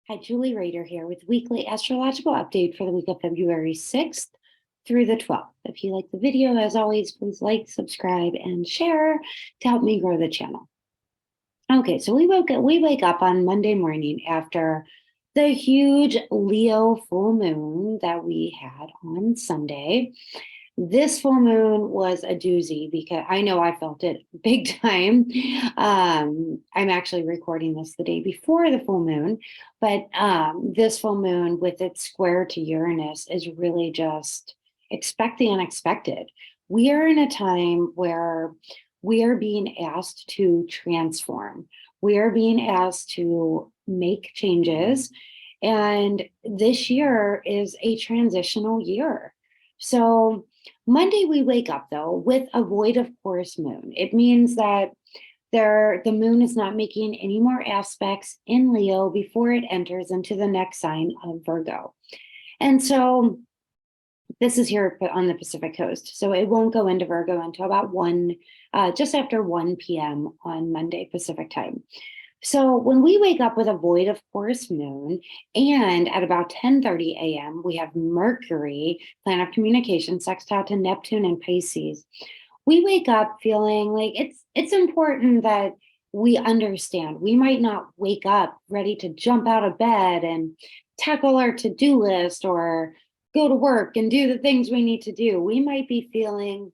Hi, Julie Rader here with weekly astrological update for the week of February 6th through the 12th. If you like the video, as always, please like, subscribe, and share to help me grow the channel. Okay, so we wake up on Monday morning after the huge Leo full moon that we had on Sunday. This full moon was a doozy because I know I felt it big time. I'm actually recording this the day before the full moon, but this full moon with its square to Uranus is really just expect the unexpected. We are in a time where we are being asked to transform. We are being asked to make changes. And this year is a transitional year. So Monday, we wake up though with a void of course moon. It means that the moon is not making any more aspects in Leo before it enters into the next sign of Virgo. And so this is here on the Pacific coast. So it won't go into Virgo until about just after 1 p.m. on Monday Pacific time. So when we wake up with a void of course moon, and at about 10:30 a.m., we have Mercury, planet of communication, sextile to Neptune and Pisces. We wake up feeling like it's important that we understand. We might not wake up ready to jump out of bed and tackle our to-do list or go to work and do the things we need to do. We might be feeling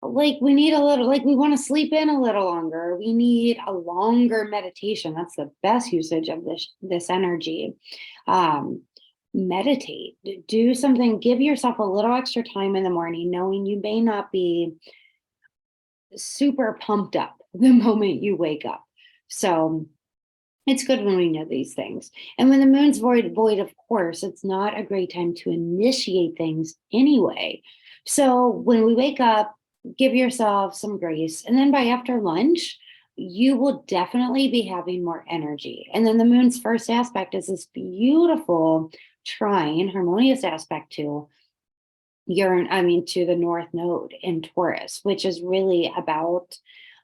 like we need a little, like we want to sleep in a little longer. We need a longer meditation. That's the best usage of this energy. Meditate, do something, give yourself a little extra time in the morning, knowing you may not be super pumped up the moment you wake up. So it's good when we know these things. And when the moon's void, of course, it's not a great time to initiate things anyway. So when we wake up, give yourself some grace. And then by after lunch, you will definitely be having more energy. And then the moon's first aspect is this beautiful trine, harmonious aspect to to the North Node in Taurus, which is really about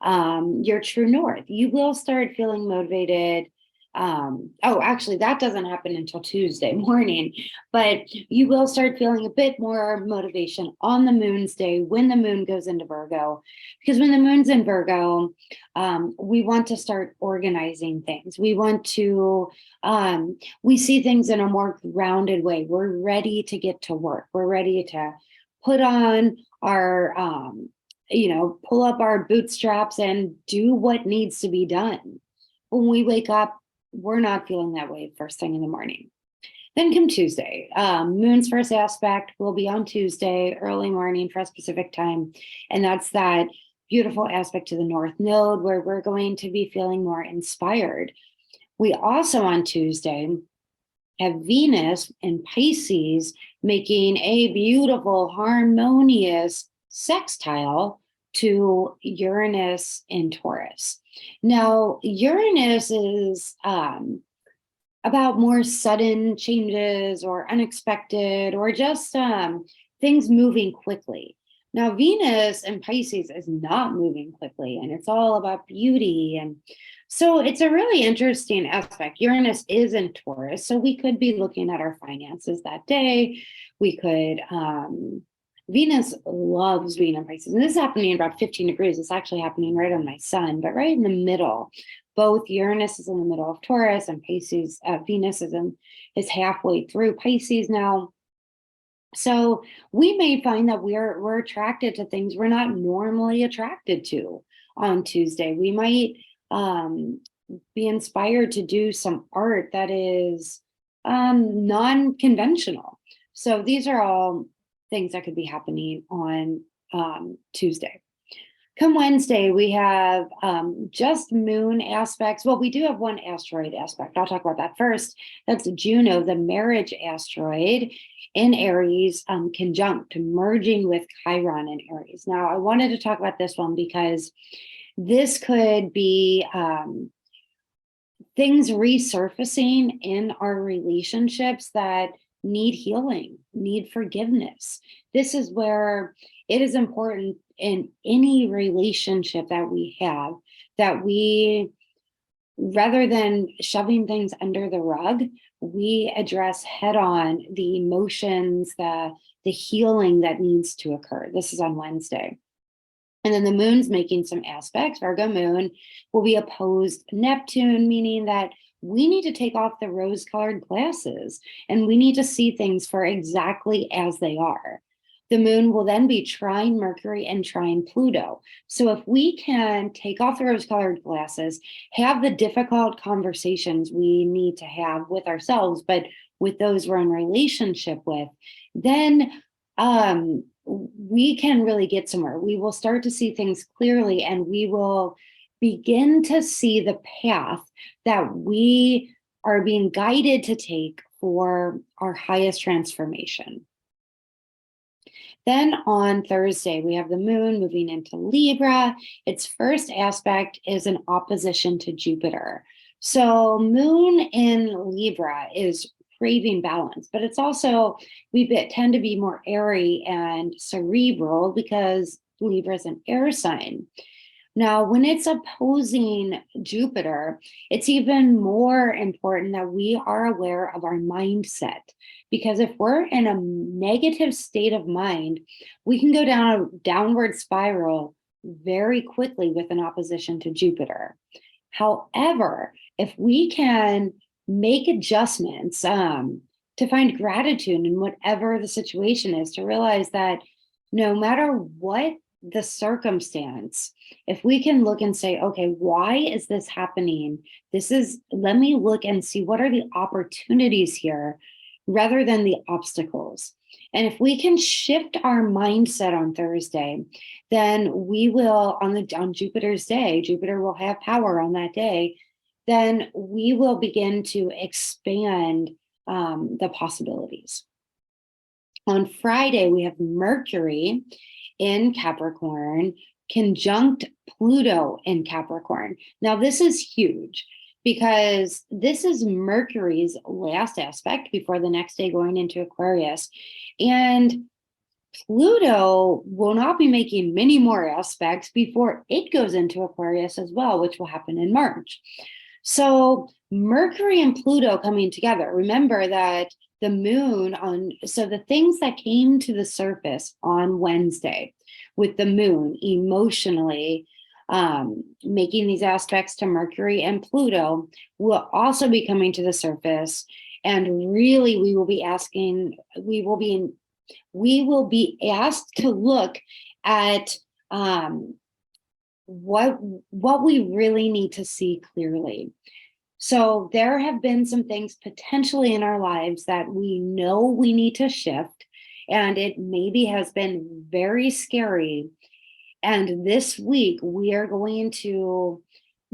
your true north. You will start feeling motivated. Actually, that doesn't happen until Tuesday morning, but you will start feeling a bit more motivation on the moon's day when the moon goes into Virgo. Because when the moon's in Virgo, we want to start organizing things. We want to, we see things in a more grounded way. We're ready to get to work. We're ready to put on our, pull up our bootstraps and do what needs to be done. When we wake up, we're not feeling that way first thing in the morning. Then come Tuesday. Moon's first aspect will be on Tuesday, early morning for Pacific time. And that's that beautiful aspect to the North Node where we're going to be feeling more inspired. We also on Tuesday have Venus in Pisces making a beautiful, harmonious sextile to Uranus in Taurus. Now, Uranus is about more sudden changes or unexpected or just things moving quickly. Now, Venus in Pisces is not moving quickly, and it's all about beauty. And so it's a really interesting aspect. Uranus is in Taurus, so we could be looking at our finances that day. We could, Venus loves being in Pisces. And this is happening about 15 degrees. It's actually happening right on my sun, but right in the middle. Both Uranus is in the middle of Taurus and Pisces, Venus is halfway through Pisces now. So we may find that we're attracted to things we're not normally attracted to on Tuesday. We might be inspired to do some art that is non-conventional. So these are all things that could be happening on Tuesday. Come Wednesday, we have just moon aspects. Well, we do have one asteroid aspect. I'll talk about that first. That's Juno, the marriage asteroid in Aries, conjunct, merging with Chiron in Aries. Now, I wanted to talk about this one because this could be things resurfacing in our relationships that need healing, need forgiveness. This is where it is important in any relationship that we have that we rather than shoving things under the rug, we address head on the emotions, the healing that needs to occur. This is on Wednesday. And then the moon's making some aspects. Virgo moon will be opposed Neptune, meaning that we need to take off the rose colored glasses and we need to see things for exactly as they are. The moon will then be trine Mercury and trine Pluto. So if we can take off the rose colored glasses, have the difficult conversations we need to have with ourselves, but with those we're in relationship with, then we can really get somewhere. We will start to see things clearly and we will begin to see the path that we are being guided to take for our highest transformation. Then on Thursday, we have the moon moving into Libra. Its first aspect is an opposition to Jupiter. So moon in Libra is craving balance, but it's also, we tend to be more airy and cerebral because Libra is an air sign. Now, when it's opposing Jupiter, it's even more important that we are aware of our mindset. Because if we're in a negative state of mind, we can go down a downward spiral very quickly with an opposition to Jupiter. However, if we can make adjustments to find gratitude in whatever the situation is, to realize that no matter what the circumstance, if we can look and say, okay, why is this happening? Let me look and see what are the opportunities here rather than the obstacles. And if we can shift our mindset on Thursday, then we will, on Jupiter's day, Jupiter will have power on that day, then we will begin to expand the possibilities. On Friday, we have Mercury in Capricorn conjunct Pluto in Capricorn. Now, this is huge because this is Mercury's last aspect before the next day going into Aquarius. And Pluto will not be making many more aspects before it goes into Aquarius as well, which will happen in March. So Mercury and Pluto coming together. Remember that the moon so the things that came to the surface on Wednesday with the moon emotionally making these aspects to Mercury and Pluto will also be coming to the surface. And really, we will be asked to look at what we really need to see clearly. So there have been some things potentially in our lives that we know we need to shift, and it maybe has been very scary. And this week, we are going to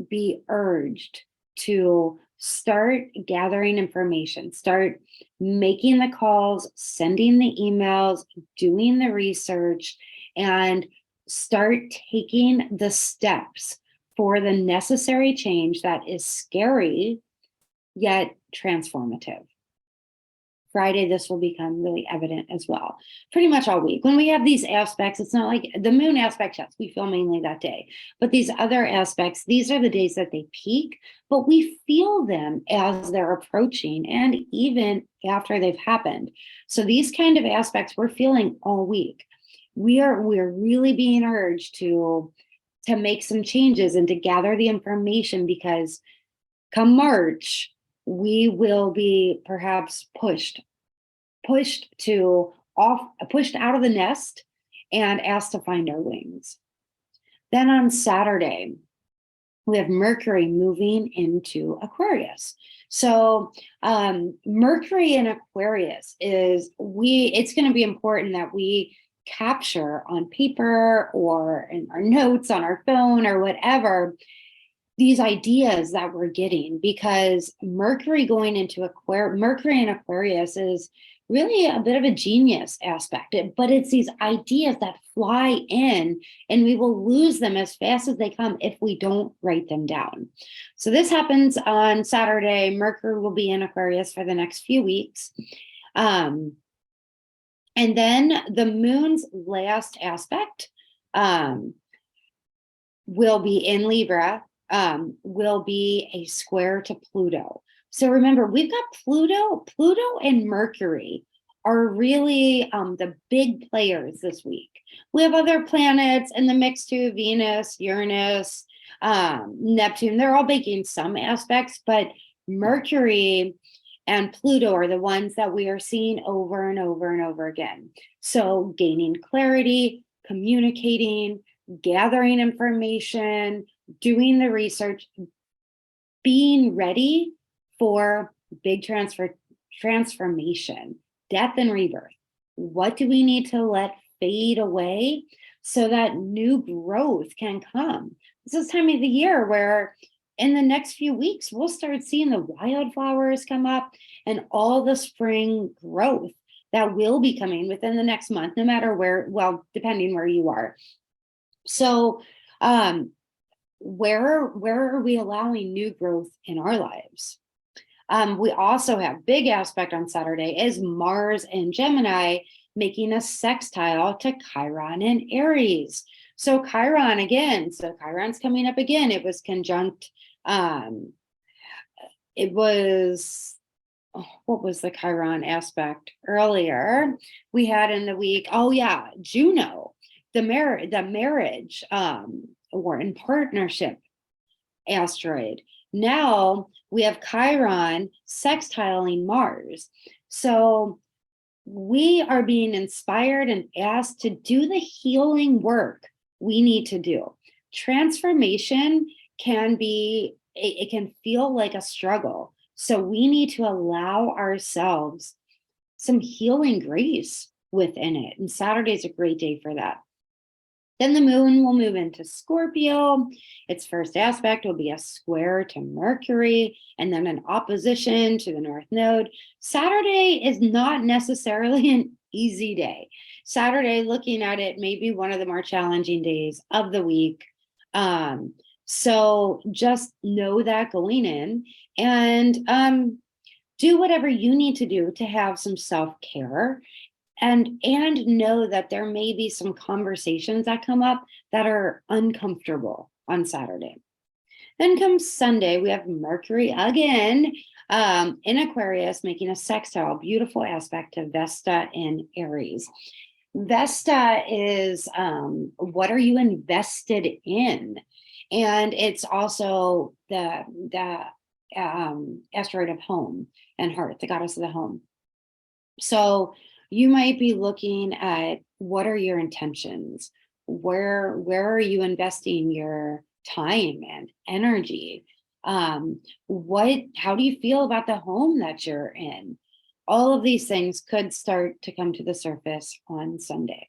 be urged to start gathering information, start making the calls, sending the emails, doing the research, and start taking the steps for the necessary change that is scary, yet transformative. Friday, this will become really evident as well. Pretty much all week. When we have these aspects, it's not like the moon aspect, yes, we feel mainly that day. But these other aspects, these are the days that they peak, but we feel them as they're approaching and even after they've happened. So these kind of aspects we're feeling all week. We're really being urged to make some changes and to gather the information, because come March, we will be perhaps pushed out of the nest and asked to find our wings. Then on Saturday, we have Mercury moving into Aquarius. So Mercury in Aquarius it's going to be important that we capture on paper or in our notes on our phone or whatever these ideas that we're getting, because Mercury in Aquarius is really a bit of a genius aspect, but it's these ideas that fly in and we will lose them as fast as they come if we don't write them down. So this happens on Saturday. Mercury will be in Aquarius for the next few weeks. And then the moon's last aspect will be in Libra will be a square to Pluto. So remember, we've got Pluto and Mercury are really the big players this week. We have other planets in the mix too, Venus, Uranus, Neptune. They're all making some aspects, but Mercury and Pluto are the ones that we are seeing over and over and over again. So gaining clarity, communicating, gathering information, doing the research, being ready for big transformation, death and rebirth. What do we need to let fade away so that new growth can come? This is time of the year where in the next few weeks, we'll start seeing the wildflowers come up and all the spring growth that will be coming within the next month, no matter where, well, depending where you are. So where are we allowing new growth in our lives? We also have big aspect on Saturday is Mars and Gemini making a sextile to Chiron and Aries. So Chiron again, so Chiron's coming up again. It was conjunct, it was, what was the Chiron aspect earlier? We had in the week, oh yeah, Juno, the marriage or in partnership asteroid. Now we have Chiron sextiling Mars. So we are being inspired and asked to do the healing work we need to do. Transformation can be, it can feel like a struggle. So we need to allow ourselves some healing grace within it. And Saturday is a great day for that. Then the moon will move into Scorpio. Its first aspect will be a square to Mercury and then an opposition to the North Node. Saturday is not necessarily an easy day. Saturday, looking at it, may be one of the more challenging days of the week. So just know that going in and do whatever you need to do to have some self-care and know that there may be some conversations that come up that are uncomfortable on Saturday. Then comes Sunday, we have Mercury again in Aquarius making a sextile, beautiful aspect to Vesta in Aries. Vesta is what are you invested in? And it's also the asteroid of home and heart, the goddess of the home. So you might be looking at what are your intentions? Where are you investing your time and energy? How do you feel about the home that you're in? All of these things could start to come to the surface on Sunday.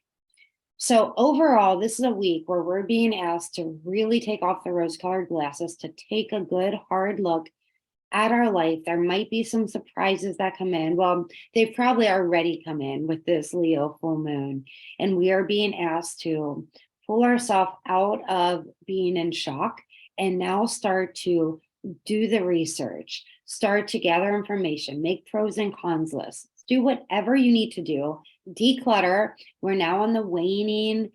So overall, this is a week where we're being asked to really take off the rose-colored glasses, to take a good hard look at our life. There might be some surprises that come in. Well, they've probably already come in with this Leo full moon. And we are being asked to pull ourselves out of being in shock and now start to do the research, start to gather information, make pros and cons lists, do whatever you need to do, declutter. We're now on the waning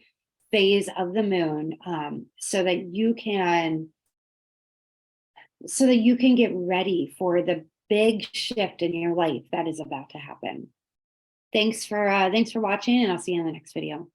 phase of the moon, so that you can get ready for the big shift in your life that is about to happen. Thanks for watching, and I'll see you in the next video.